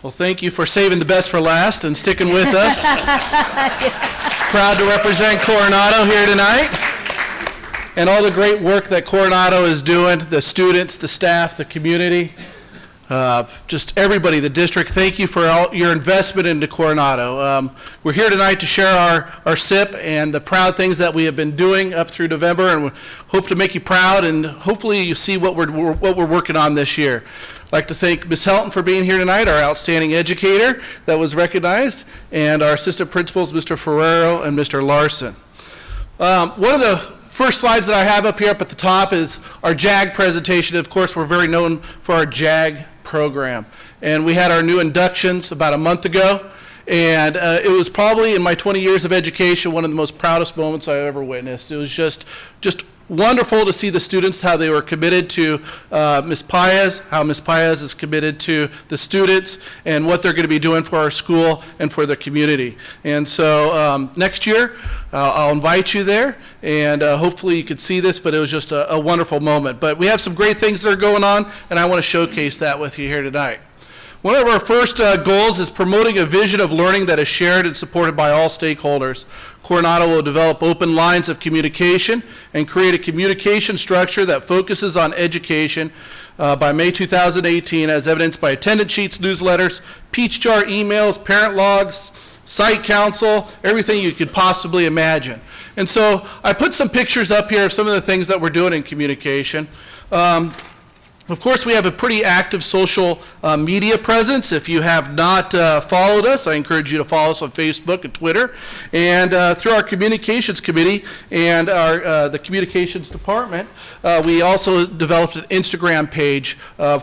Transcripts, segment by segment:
Well, thank you for saving the best for last and sticking with us. Proud to represent Coronado here tonight. And all the great work that Coronado is doing, the students, the staff, the community, just everybody, the district, thank you for all your investment into Coronado. We're here tonight to share our SIP and the proud things that we have been doing up through November, and we hope to make you proud, and hopefully you see what we're working on this year. I'd like to thank Ms. Helton for being here tonight, our outstanding educator that was recognized, and our assistant principals, Mr. Ferrero and Mr. Larson. One of the first slides that I have up here up at the top is our JAG presentation. Of course, we're very known for our JAG program. And we had our new inductions about a month ago. And it was probably, in my 20 years of education, one of the most proudest moments I've ever witnessed. It was just wonderful to see the students, how they were committed to Ms. Paez, how Ms. Paez is committed to the students, and what they're going to be doing for our school and for the community. And so next year, I'll invite you there, and hopefully you could see this, but it was just a wonderful moment. But we have some great things that are going on, and I want to showcase that with you here tonight. One of our first goals is promoting a vision of learning that is shared and supported by all stakeholders. Coronado will develop open lines of communication and create a communication structure that focuses on education by May 2018, as evidenced by attendance sheets, newsletters, peach jar emails, parent logs, site council, everything you could possibly imagine. And so I put some pictures up here of some of the things that we're doing in communication. Of course, we have a pretty active social media presence. If you have not followed us, I encourage you to follow us on Facebook and Twitter. And through our communications committee and the communications department, we also developed an Instagram page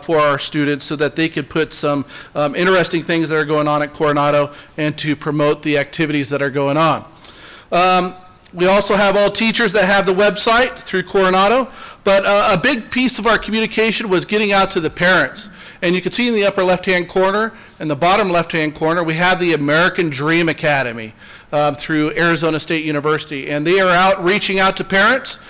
for our students so that they could put some interesting things that are going on at Coronado and to promote the activities that are going on. We also have all teachers that have the website through Coronado, but a big piece of our communication was getting out to the parents. And you can see in the upper left-hand corner and the bottom left-hand corner, we have the American Dream Academy through Arizona State University. And they are out reaching out to parents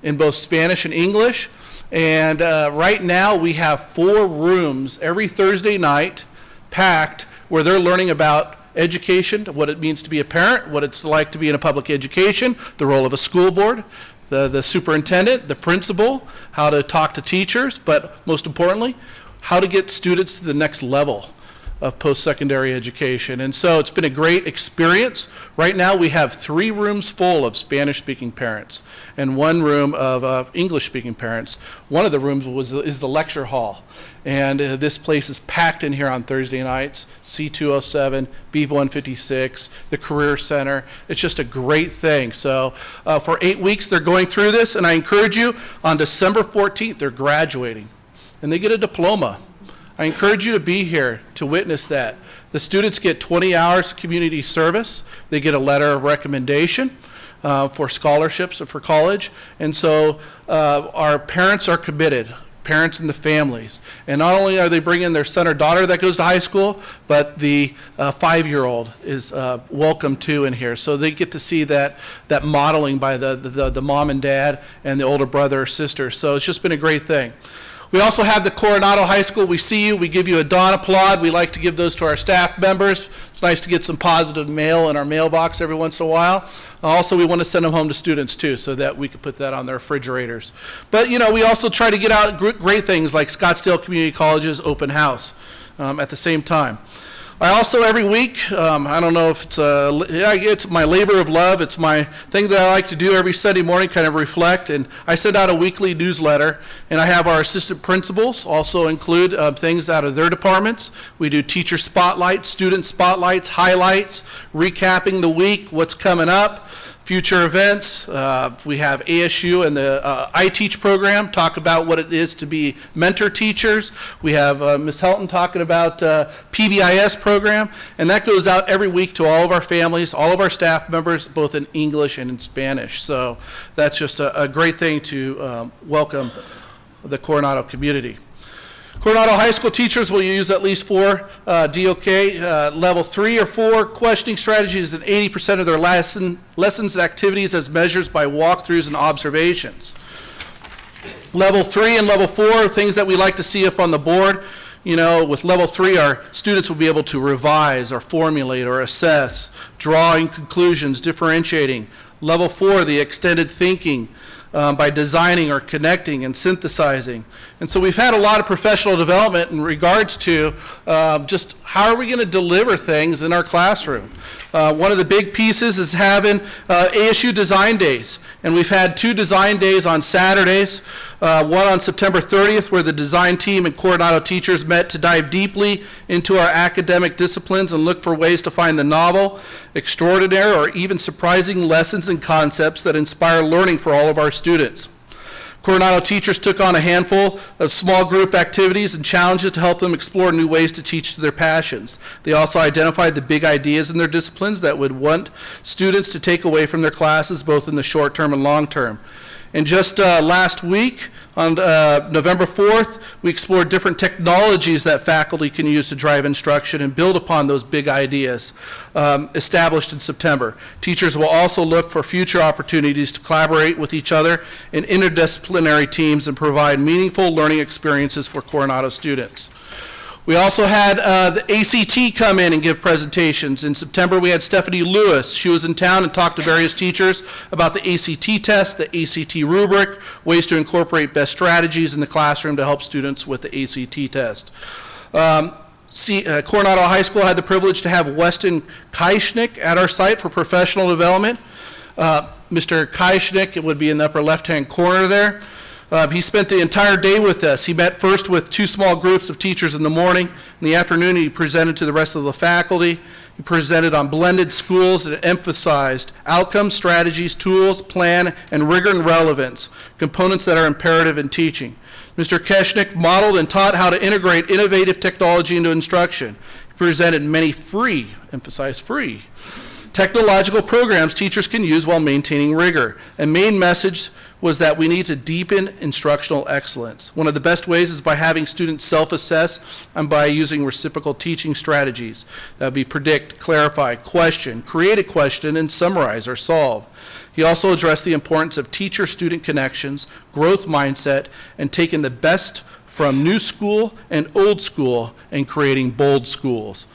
in both Spanish and English. And right now we have 4 rooms every Thursday night packed where they're learning about education, what it means to be a parent, what it's like to be in a public education, the role of a school board, the superintendent, the principal, how to talk to teachers, but most importantly, how to get students to the next level of post-secondary education. And so it's been a great experience. Right now we have 3 rooms full of Spanish-speaking parents and 1 room of English-speaking parents. One of the rooms is the lecture hall. And this place is packed in here on Thursday nights, C207, B156, the Career Center. It's just a great thing. So for 8 weeks they're going through this, and I encourage you, on December 14th they're graduating, and they get a diploma. I encourage you to be here to witness that. The students get 20 hours community service. They get a letter of recommendation for scholarships or for college. And so our parents are committed, parents and the families. And not only are they bringing their son or daughter that goes to high school, but the 5-year-old is welcome too in here. So they get to see that modeling by the mom and dad and the older brother or sister. So it's just been a great thing. We also have the Coronado High School We See You. We give you a dawn applaud. We like to give those to our staff members. It's nice to get some positive mail in our mailbox every once in a while. Also, we want to send them home to students too, so that we can put that on their refrigerators. But you know, we also try to get out great things like Scottsdale Community College's open house at the same time. I also, every week, I don't know if it's my labor of love. It's my thing that I like to do every Sunday morning, kind of reflect. And I send out a weekly newsletter, and I have our assistant principals also include things out of their departments. We do teacher spotlights, student spotlights, highlights, recapping the week, what's coming up, future events. We have ASU and the I Teach program talk about what it is to be mentor teachers. We have Ms. Helton talking about PBIS program, and that goes out every week to all of our families, all of our staff members, both in English and in Spanish. So that's just a great thing to welcome the Coronado community. Coronado High School teachers will use at least 4 DOK level 3 or 4 questioning strategies in 80% of their lessons and activities as measured by walkthroughs and observations. Level 3 and level 4 are things that we like to see up on the board. With level 3, our students will be able to revise or formulate or assess, drawing conclusions, differentiating. Level 4, the extended thinking, by designing or connecting and synthesizing. And so we've had a lot of professional development in regards to just how are we going to deliver things in our classroom. One of the big pieces is having ASU Design Days. And we've had 2 design days on Saturdays, one on September 30th where the design team and Coronado teachers met to dive deeply into our academic disciplines and look for ways to find the novel, extraordinary, or even surprising lessons and concepts that inspire learning for all of our students. Coronado teachers took on a handful of small group activities and challenges to help them explore new ways to teach to their passions. They also identified the big ideas in their disciplines that would want students to take away from their classes, both in the short term and long term. And just last week, on November 4th, we explored different technologies that faculty can use to drive instruction and build upon those big ideas established in September. Teachers will also look for future opportunities to collaborate with each other in interdisciplinary teams and provide meaningful learning experiences for Coronado students. We also had the ACT come in and give presentations. In September, we had Stephanie Lewis. She was in town and talked to various teachers about the ACT test, the ACT rubric, ways to incorporate best strategies in the classroom to help students with the ACT test. Coronado High School had the privilege to have Weston Kaischnick at our site for professional development. Mr. Kaischnick, it would be in the upper left-hand corner there. He spent the entire day with us. He met first with 2 small groups of teachers in the morning. In the afternoon, he presented to the rest of the faculty. He presented on blended schools and emphasized outcomes, strategies, tools, plan, and rigor and relevance, components that are imperative in teaching. Mr. Kaischnick modeled and taught how to integrate innovative technology into instruction. He presented many free, emphasize free, technological programs teachers can use while maintaining rigor. A main message was that we need to deepen instructional excellence. One of the best ways is by having students self-assess and by using reciprocal teaching strategies. That would be predict, clarify, question, create a question, and summarize or solve. He also addressed the importance of teacher-student connections, growth mindset, and taking the best from new school and old school and creating bold schools.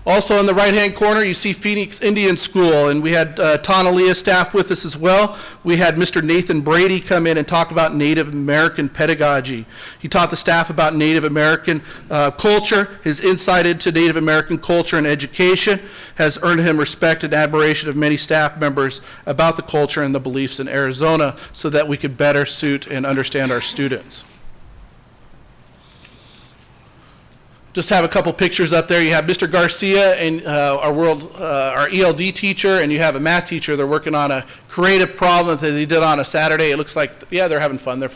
Also in the right-hand corner, you see Phoenix Indian School, and we had Tonalia staff with us as well. We had Mr. Nathan Brady come in and talk about Native American pedagogy. He taught the staff about Native American culture. His insight into Native American culture and education has earned him respect and admiration of many staff members about the culture and the beliefs in Arizona so that we could better suit and understand our students. Just have a couple pictures up there. You have Mr. Garcia and our ELD teacher, and you have a math teacher. They're working on a creative problem that they did on a Saturday. It looks like, yeah, they're having fun. They're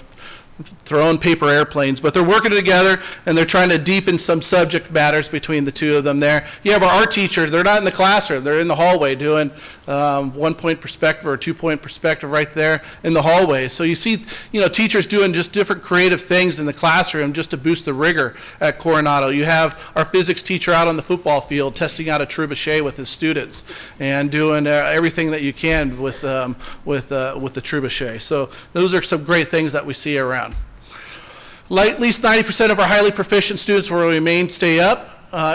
throwing paper airplanes, but they're working together and they're trying to deepen some subject matters between the two of them there. You have our art teacher. They're not in the classroom. They're in the hallway doing 1-point perspective or 2-point perspective right there in the hallway. So you see, teachers doing just different creative things in the classroom just to boost the rigor at Coronado. You have our physics teacher out on the football field testing out a trebuchet with his students and doing everything that you can with the trebuchet. So those are some great things that we see around. At least 90% of our highly proficient students will remain stay up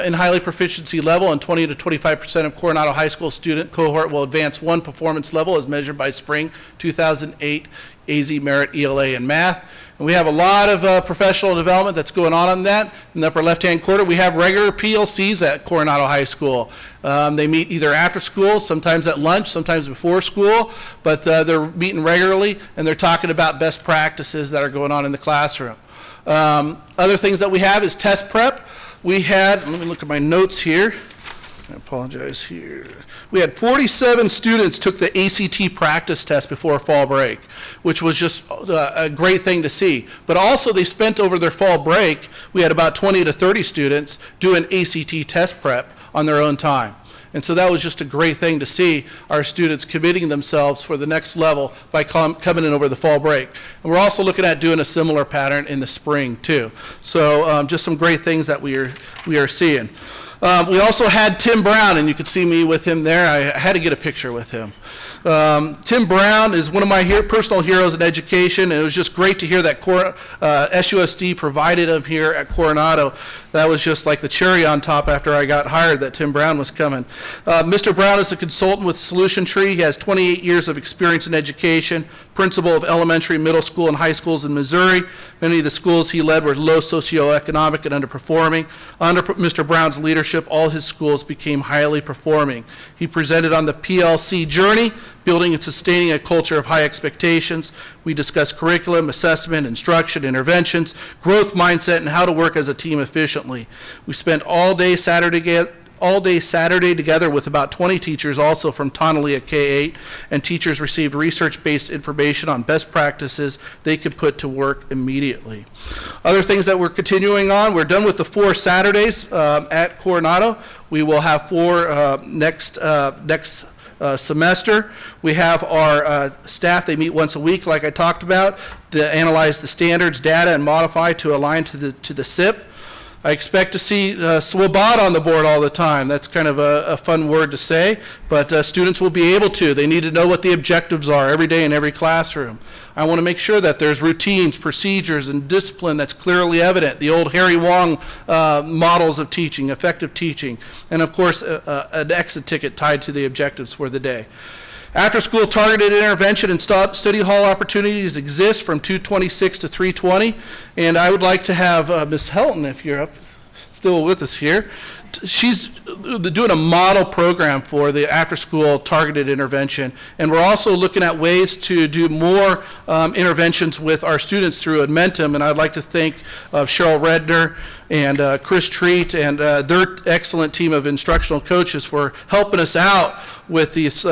in highly proficiency level, and 20 to 25% of Coronado High School student cohort will advance 1 performance level as measured by spring 2008 AZ Merit ELA in math. And we have a lot of professional development that's going on that. In the upper left-hand corner, we have regular PLCs at Coronado High School. They meet either after school, sometimes at lunch, sometimes before school, but they're meeting regularly, and they're talking about best practices that are going on in the classroom. Other things that we have is test prep. Let me look at my notes here. I apologize here. We had 47 students took the ACT practice test before fall break, which was just a great thing to see. But also they spent over their fall break, we had about 20 to 30 students doing ACT test prep on their own time. And so that was just a great thing to see our students committing themselves for the next level by coming in over the fall break. And we're also looking at doing a similar pattern in the spring too. So just some great things that we are seeing. We also had Tim Brown, and you can see me with him there. I had to get a picture with him. Tim Brown is one of my personal heroes in education, and it was just great to hear that SUSD provided him here at Coronado. That was just like the cherry on top after I got hired, that Tim Brown was coming. Mr. Brown is a consultant with Solution Tree. He has 28 years of experience in education, principal of elementary, middle school, and high schools in Missouri. Many of the schools he led were low socioeconomic and underperforming. Under Mr. Brown's leadership, all his schools became highly performing. He presented on the PLC journey, building and sustaining a culture of high expectations. We discussed curriculum, assessment, instruction, interventions, growth mindset, and how to work as a team efficiently. We spent all day Saturday together with about 20 teachers, also from Tonellia K-8, and teachers received research-based information on best practices they could put to work immediately. Other things that we're continuing on, we're done with the 4 Saturdays at Coronado. We will have 4 next semester. We have our staff, they meet once a week, like I talked about, to analyze the standards, data, and modify to align to the SIP. I expect to see SWABOT on the board all the time. That's kind of a fun word to say, but students will be able to. They need to know what the objectives are every day in every classroom. I want to make sure that there's routines, procedures, and discipline that's clearly evident. The old Harry Wong models of teaching, effective teaching, and of course an exit ticket tied to the objectives for the day. After-school targeted intervention and study hall opportunities exist from 2:26 to 3:20, and I would like to have Ms. Helton, if you're still with us here. She's doing a model program for the after-school targeted intervention, and we're also looking at ways to do more interventions with our students through Admentum, and I'd like to thank Cheryl Redner and Chris Treat and their excellent team of instructional coaches for helping us out with these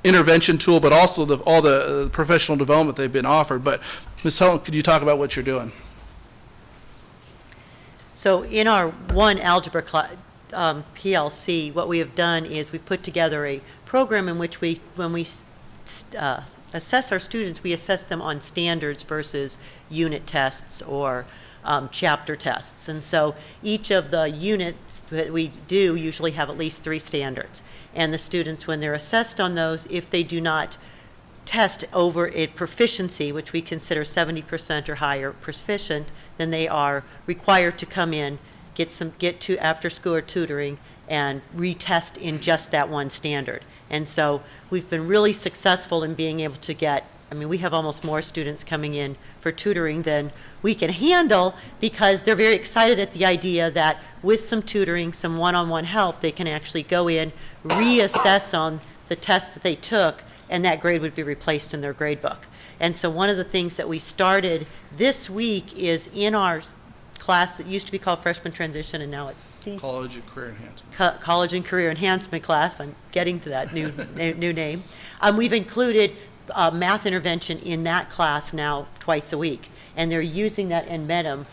intervention tool, but also all the professional development they've been offered. But Ms. Helen, could you talk about what you're doing? So in our one algebra PLC, what we have done is we put together a program in which when we assess our students, we assess them on standards versus unit tests or chapter tests. And so each of the units that we do usually have at least 3 standards. And the students, when they're assessed on those, if they do not test over a proficiency, which we consider 70% or higher proficient, then they are required to come in, get to after-school or tutoring, and retest in just that one standard. And so we've been really successful in being able to get, we have almost more students coming in for tutoring than we can handle, because they're very excited at the idea that with some tutoring, some one-on-one help, they can actually go in, reassess on the test that they took, and that grade would be replaced in their grade book. And so one of the things that we started this week is in our class that used to be called Freshman Transition, and now it's College and Career Enhancement. College and Career Enhancement class. I'm getting to that new name. We've included math intervention in that class now twice a week, and they're using that in Medum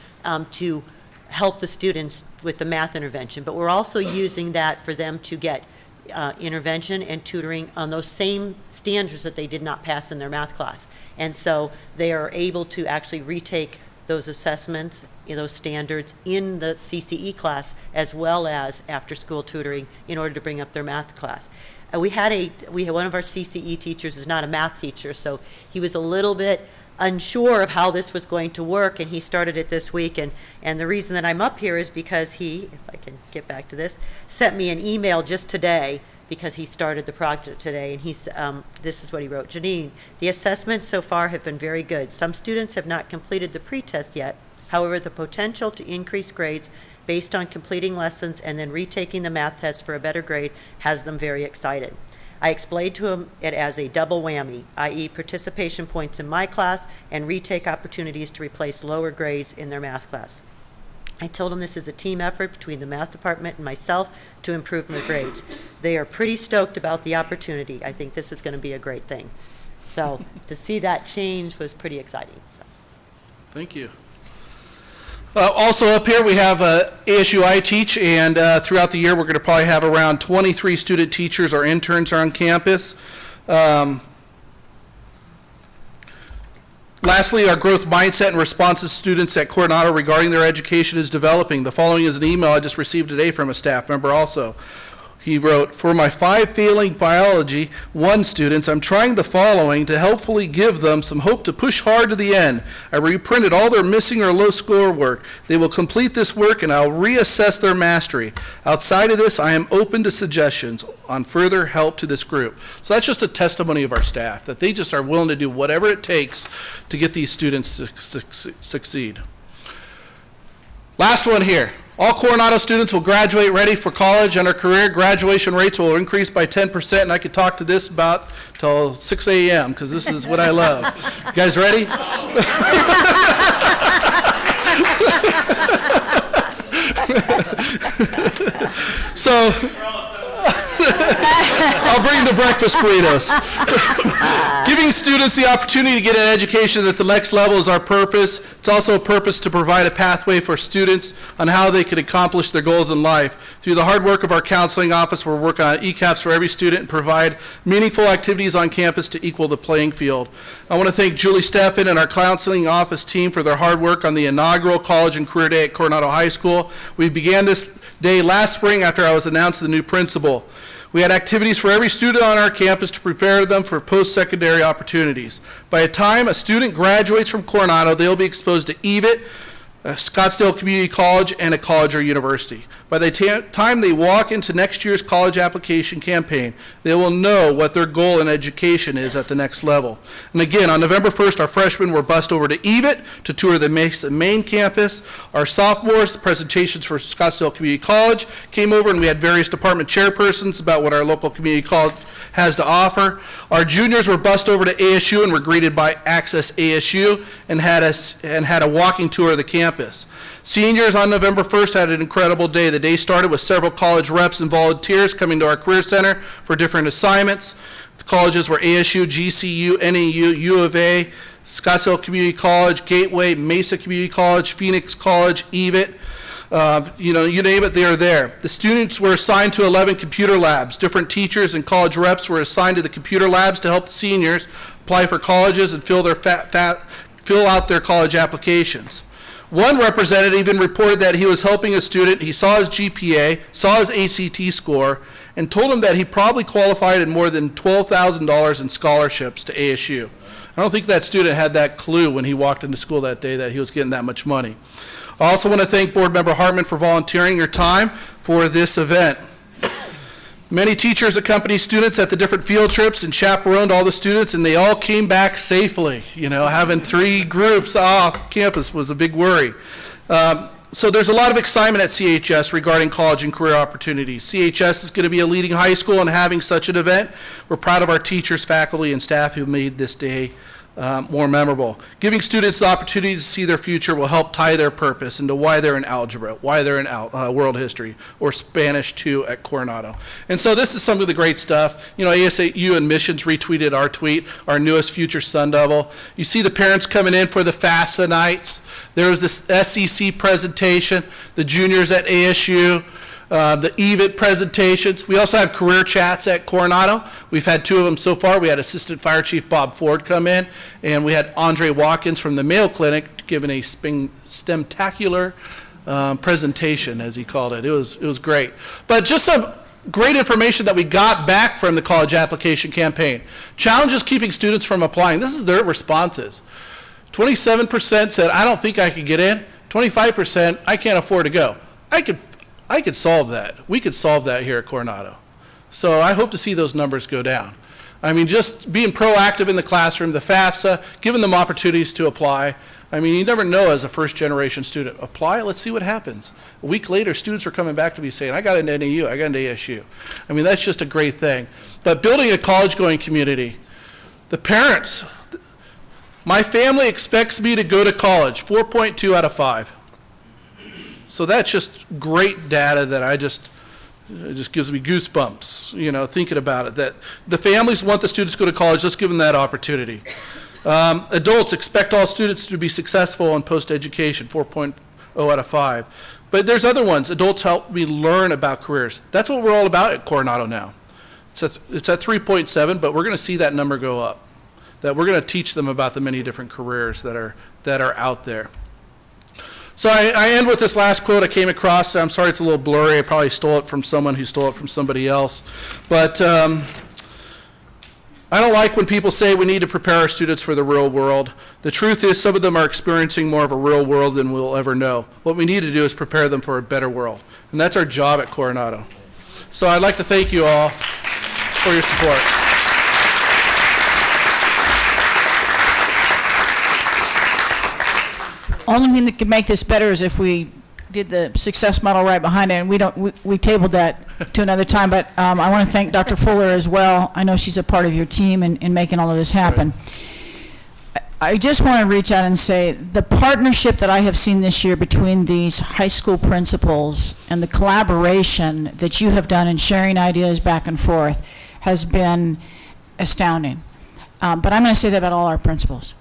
to help the students with the math intervention. But we're also using that for them to get intervention and tutoring on those same standards that they did not pass in their math class. And so they are able to actually retake those assessments, those standards in the CCE class, as well as after-school tutoring in order to bring up their math class. We had one of our CCE teachers is not a math teacher, so he was a little bit unsure of how this was going to work, and he started it this week. And the reason that I'm up here is because he, if I can get back to this, sent me an email just today, because he started the project today, and this is what he wrote. Janine, the assessments so far have been very good. Some students have not completed the pretest yet. However, the potential to increase grades based on completing lessons and then retaking the math test for a better grade has them very excited. I explained to him it as a double whammy, i.e. participation points in my class and retake opportunities to replace lower grades in their math class. I told him this is a team effort between the math department and myself to improve their grades. They are pretty stoked about the opportunity. I think this is going to be a great thing. So to see that change was pretty exciting. So. Thank you. Also up here we have ASU iTeach, and throughout the year we're going to probably have around 23 student teachers or interns on campus. Lastly, our growth mindset and responses students at Coronado regarding their education is developing. The following is an email I just received today from a staff member also. He wrote, "For my 5 failing biology 1 students, I'm trying the following to helpfully give them some hope to push hard to the end. I reprinted all their missing or low score work. They will complete this work and I'll reassess their mastery. Outside of this, I am open to suggestions on further help to this group." So that's just a testimony of our staff, that they just are willing to do whatever it takes to get these students to succeed. Last one here. All Coronado students will graduate ready for college and our career. Graduation rates will increase by 10%, and I could talk to this about till 6 a.m. because this is what I love. You guys ready? So, I'll bring the breakfast burritos. Giving students the opportunity to get an education at the next level is our purpose. It's also a purpose to provide a pathway for students on how they can accomplish their goals in life. Through the hard work of our counseling office, we're working on ECAPs for every student and provide meaningful activities on campus to equal the playing field. I want to thank Julie Steffen and our counseling office team for their hard work on the inaugural College and Career Day at Coronado High School. We began this day last spring after I was announced the new principal. We had activities for every student on our campus to prepare them for post-secondary opportunities. By the time a student graduates from Coronado, they'll be exposed to EVIT, Scottsdale Community College, and a college or university. By the time they walk into next year's college application campaign, they will know what their goal in education is at the next level. And again, on November 1st, our freshmen were bused over to EVIT to tour the Mesa main campus. Our sophomores, presentations for Scottsdale Community College came over, and we had various department chairpersons about what our local community college has to offer. Our juniors were bused over to ASU and were greeted by Access ASU and had a walking tour of the campus. Seniors on November 1st had an incredible day. The day started with several college reps and volunteers coming to our Career Center for different assignments. The colleges were ASU, GCU, NAU, U of A, Scottsdale Community College, Gateway, Mesa Community College, Phoenix College, EVIT. You name it, they are there. The students were assigned to 11 computer labs. Different teachers and college reps were assigned to the computer labs to help the seniors apply for colleges and fill out their college applications. One representative even reported that he was helping a student. He saw his GPA, saw his ACT score, and told him that he probably qualified in more than $12,000 in scholarships to ASU. I don't think that student had that clue when he walked into school that day that he was getting that much money. I also want to thank Board Member Hartman for volunteering your time for this event. Many teachers accompanied students at the different field trips and chaperoned all the students, and they all came back safely. Having 3 groups off campus was a big worry. So there's a lot of excitement at CHS regarding college and career opportunities. CHS is going to be a leading high school in having such an event. We're proud of our teachers, faculty, and staff who made this day more memorable. Giving students the opportunity to see their future will help tie their purpose into why they're in algebra, why they're in world history, or Spanish 2 at Coronado. And so this is some of the great stuff. ASU Admissions retweeted our tweet, our newest future Sun Devil. You see the parents coming in for the FAFSA nights. There's this SEC presentation, the juniors at ASU, the EVIT presentations. We also have career chats at Coronado. We've had 2 of them so far. We had Assistant Fire Chief Bob Ford come in, and we had Andre Watkins from the Mayo Clinic giving a STEMtacular presentation, as he called it. It was great. But just some great information that we got back from the college application campaign. Challenges keeping students from applying. This is their responses. 27% said, I don't think I could get in. 25%, I can't afford to go. I could solve that. We could solve that here at Coronado. So I hope to see those numbers go down. Just being proactive in the classroom, the FAFSA, giving them opportunities to apply. You never know as a first-generation student. Apply, let's see what happens. A week later, students are coming back to me saying, I got into NAU, I got into ASU. That's just a great thing. But building a college-going community, the parents, my family expects me to go to college, 4.2 out of 5. So that's just great data that it just gives me goosebumps, thinking about it, that the families want the students to go to college. Let's give them that opportunity. Adults expect all students to be successful in post-education, 4.0 out of 5. But there's other ones. Adults help me learn about careers. That's what we're all about at Coronado now. It's at 3.7, but we're going to see that number go up. that we're going to teach them about the many different careers that are out there. So I end with this last quote I came across. I'm sorry it's a little blurry. I probably stole it from someone who stole it from somebody else. But I don't like when people say we need to prepare our students for the real world. The truth is some of them are experiencing more of a real world than we'll ever know. What we need to do is prepare them for a better world. And that's our job at Coronado. So I'd like to thank you all for your support. Only thing that could make this better is if we did the success model right behind it, and we tabled that to another time, but I want to thank Dr. Fuller as well. I know she's a part of your team in making all of this happen. I just want to reach out and say the partnership that I have seen this year between these high school principals and the collaboration that you have done in sharing ideas back and forth has been astounding. But I'm going to say that about all our principals.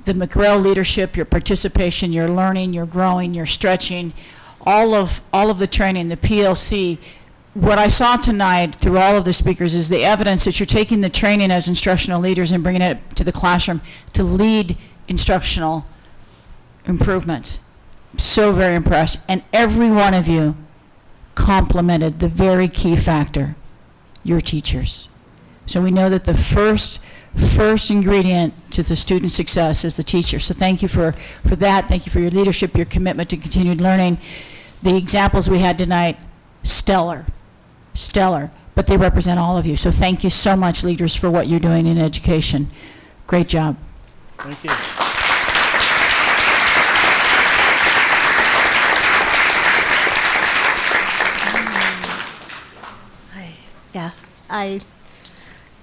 The McGrail leadership, your participation, your learning, your growing, your stretching, all of the training, the PLC. What I saw tonight through all of the speakers is the evidence that you're taking the training as instructional leaders and bringing it to the classroom to lead instructional improvements. So very impressed. And every one of you complimented the very key factor, your teachers. So we know that the first ingredient to the student success is the teacher. So thank you for that. Thank you for your leadership, your commitment to continued learning. The examples we had tonight, stellar, but they represent all of you. So thank you so much, leaders, for what you're doing in education. Great job. Thank you. Yeah, I